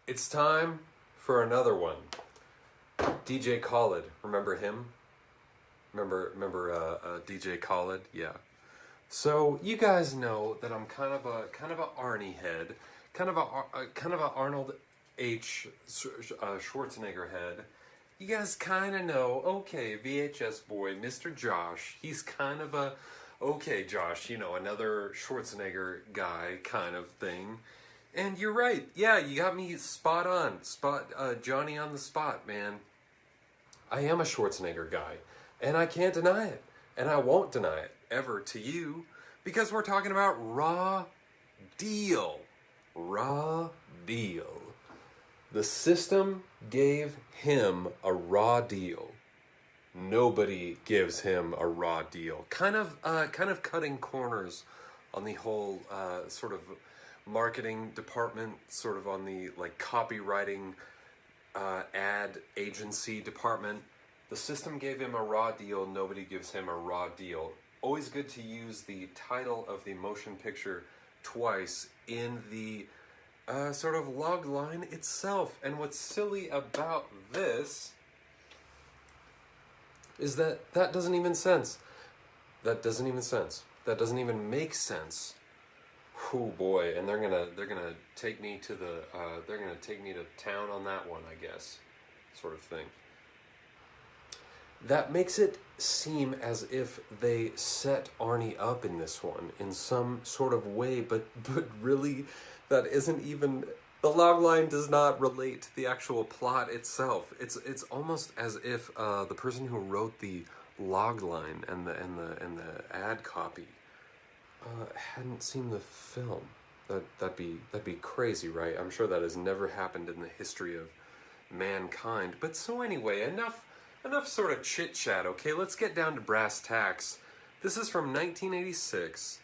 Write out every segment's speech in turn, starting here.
It's time for another one. DJ Khaled, remember him? Remember DJ Khaled? Yeah. So you guys know that I'm kind of a Arnie head, kind of a Arnold Schwarzenegger head. You guys kind of know, okay, VHS boy, Mr. Josh. He's kind of a, okay, Josh, you know, another Schwarzenegger guy kind of thing. And you're right. Yeah, you got me spot on. Johnny on the spot, man. I am a Schwarzenegger guy, and I can't deny it, and I won't deny it ever to you, because we're talking about Raw Deal. Raw Deal. The system gave him a raw deal. Nobody gives him a raw deal. Kind of cutting corners on the whole sort of marketing department, sort of on the like copywriting ad agency department. The system gave him a raw deal. Nobody gives him a raw deal. Always good to use the title of the motion picture twice in the sort of log line itself. And what's silly about this is that doesn't even sense. That doesn't even sense. That doesn't even make sense. Oh boy, and they're gonna take me to the they're gonna take me to town on that one, I guess, sort of thing. That makes it seem as if they set Arnie up in this one in some sort of way, but really, that isn't even. The logline does not relate to the actual plot itself. It's almost as if the person who wrote the logline and the ad copy hadn't seen the film. That'd be crazy, right? I'm sure that has never happened in the history of mankind. But so anyway, enough sort of chit chat. Okay, let's get down to brass tacks. This is from 1986.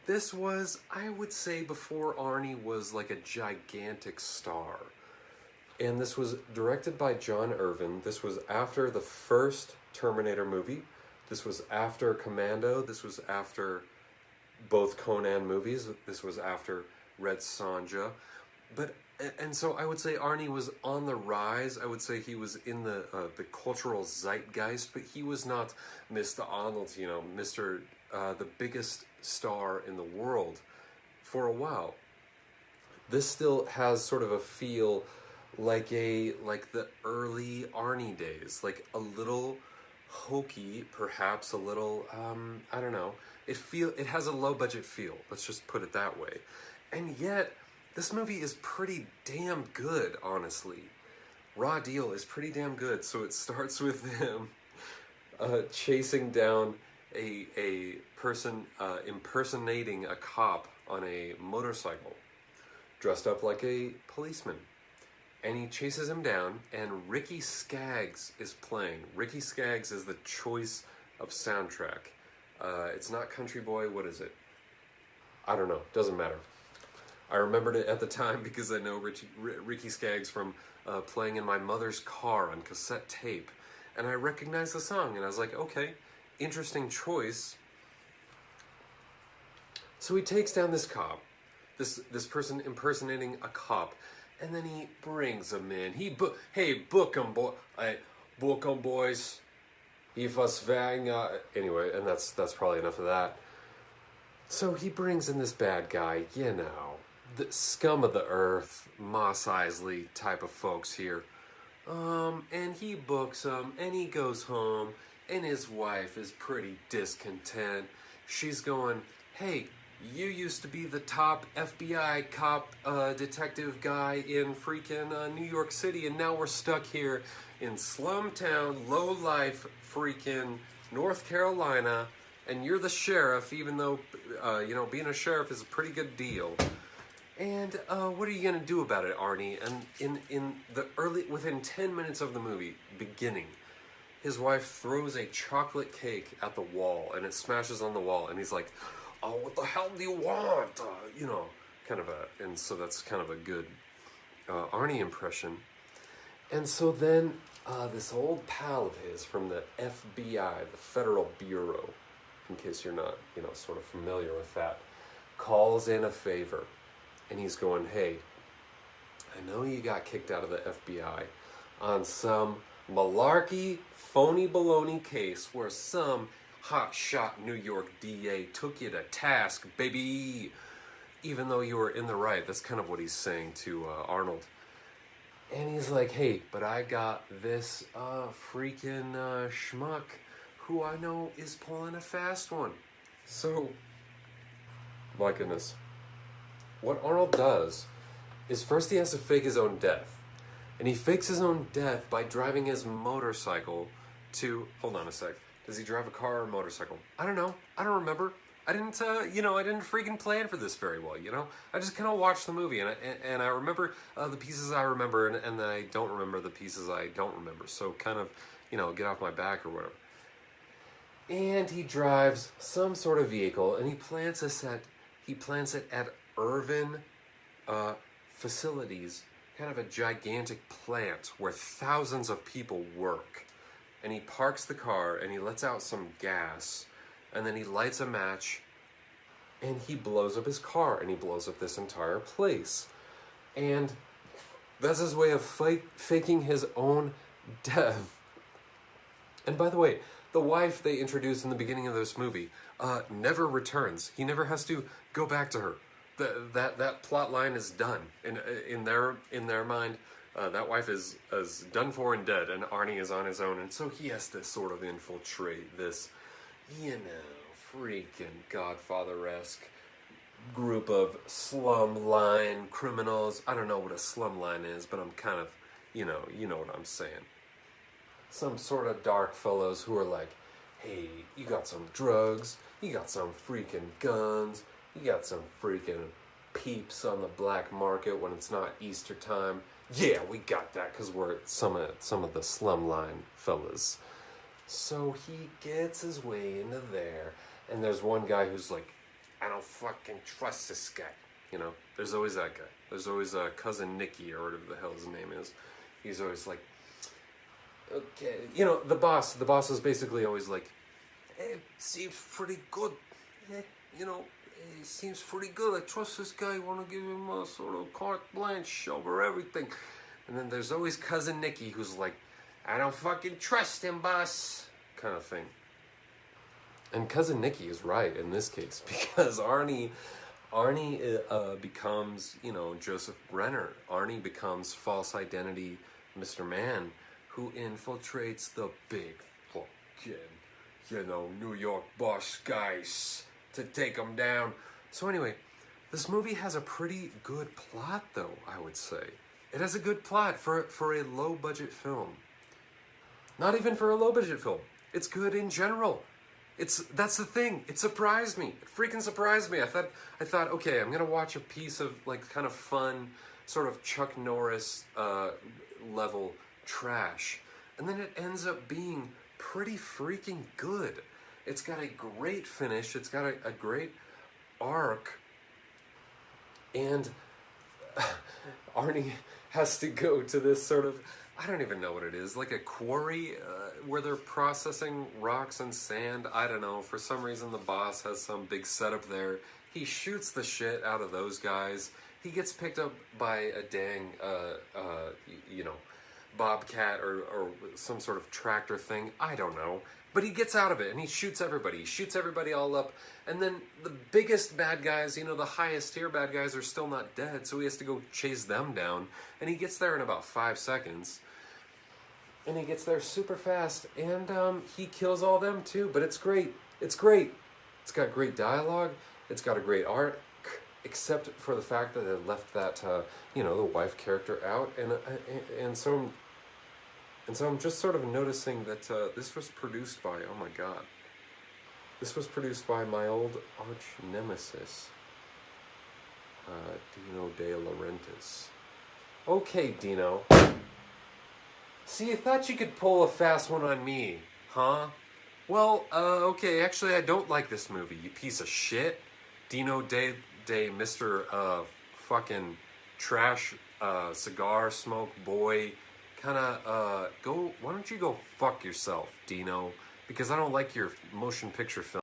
This was, I would say, before Arnie was like a gigantic star. And this was directed by John Irvin. This was after the first Terminator movie. This was after Commando. This was after both Conan movies. This was after Red Sonja. And so I would say Arnie was on the rise. I would say he was in the cultural zeitgeist, but he was not Mr. Arnold, you know, Mr. The biggest star in the world for a while. This still has sort of a feel like the early Arnie days, like a little hokey, perhaps a little I don't know. It has a low budget feel. Let's just put it that way. And yet this movie is pretty damn good, honestly. Raw Deal is pretty damn good. So it starts with him chasing down a person impersonating a cop on a motorcycle, dressed up like a policeman. And he chases him down, and Ricky Skaggs is playing. Ricky Skaggs is the choice of soundtrack. It's not Country Boy, what is it? I don't know, doesn't matter. I remembered it at the time because I know Ricky Skaggs from playing in my mother's car on cassette tape. And I recognized the song, and I was like, okay, interesting choice. So he takes down this cop, this person impersonating a cop, and then he brings him in. Hey, book him, book him, boys. If us vang. Anyway, and that's probably enough of that. So he brings in this bad guy, you know, the scum of the earth, Mos Eisley type of folks here. And he books him, and he goes home, and his wife is pretty discontent. She's going, hey, you used to be the top FBI cop detective guy in freaking New York City, and now we're stuck here in slumtown, low-life freaking North Carolina, and you're the sheriff, even though, being a sheriff is a pretty good deal. And what are you going to do about it, Arnie? And within 10 minutes of the movie, beginning, his wife throws a chocolate cake at the wall, and it smashes on the wall, and he's like, oh, what the hell do you want? And so that's kind of a good Arnie impression. And so then this old pal of his from the FBI, the Federal Bureau, in case you're not, sort of familiar with that, calls in a favor. And he's going, hey, I know you got kicked out of the FBI on some malarkey, phony baloney case where some hotshot New York DA took you to task, baby. Even though you were in the right. That's kind of what he's saying to Arnold. And he's like, hey, but I got this freaking schmuck who I know is pulling a fast one. So, my goodness. What Arnold does is first he has to fake his own death. And he fakes his own death by driving his motorcycle to... Hold on a sec. Does he drive a car or a motorcycle? I don't know. I don't remember. I didn't freaking plan for this very well, I just kind of watched the movie, and I remember the pieces I remember, and then I don't remember the pieces I don't remember, so kind of, get off my back or whatever. And he drives some sort of vehicle, and he plants it at urban facilities, kind of a gigantic plant where thousands of people work. And he parks the car, and he lets out some gas, and then he lights a match, and he blows up his car, and he blows up this entire place. And that's his way of faking his own death. And by the way, the wife they introduced in the beginning of this movie never returns. He never has to go back to her. That plot line is done. In their mind, that wife is done for and dead, and Arnie is on his own, and so he has to sort of infiltrate this, freaking Godfather-esque group of slum line criminals. I don't know what a slum line is, but I'm kind of, you know what I'm saying. Some sort of dark fellows who are like, hey, you got some drugs, you got some freaking guns, you got some freaking peeps on the black market when it's not Easter time. Yeah, we got that because we're some of the slumline fellas. So he gets his way into there, and there's one guy who's like, I don't fucking trust this guy. There's always that guy. There's always Cousin Nicky, or whatever the hell his name is. He's always like, okay, the boss is basically always like, hey, seems pretty good. He seems pretty good. I trust this guy. I want to give him a sort of carte blanche over everything. And then there's always Cousin Nicky who's like, I don't fucking trust him, boss, kind of thing. And Cousin Nicky is right in this case, because Arnie becomes, Joseph Brenner. Arnie becomes false identity Mr. Man, who infiltrates the big fucking, New York boss guys to take them down. So anyway, this movie has a pretty good plot, though, I would say. It has a good plot for a low-budget film. Not even for a low-budget film. It's good in general. That's the thing. It surprised me. It freaking surprised me. I thought, okay, I'm gonna watch a piece of kind of fun, sort of Chuck Norris level trash, and then it ends up being pretty freaking good. It's got a great finish. It's got a great arc, and Arnie has to go to this sort of, I don't even know what it is, like a quarry where they're processing rocks and sand. I don't know. For some reason, the boss has some big setup there. He shoots the shit out of those guys. He gets picked up by a dang, bobcat or some sort of tractor thing. I don't know. But he gets out of it, and he shoots everybody. He shoots everybody all up. And then the biggest bad guys, the highest tier bad guys are still not dead, so he has to go chase them down. And he gets there in about 5 seconds. And he gets there super fast, and he kills all them too. But it's great. It's great. It's got great dialogue. It's got a great arc, except for the fact that it left that, the wife character out. And so I'm just sort of noticing that this was produced by, oh my god, this was produced by my old arch nemesis, Dino De Laurentiis. Okay, Dino. See, you thought you could pull a fast one on me, huh? Well, okay, actually I don't like this movie, you piece of shit. Dino De Mr. Fucking trash cigar smoke boy. Why don't you go fuck yourself, Dino? Because I don't like your motion picture film.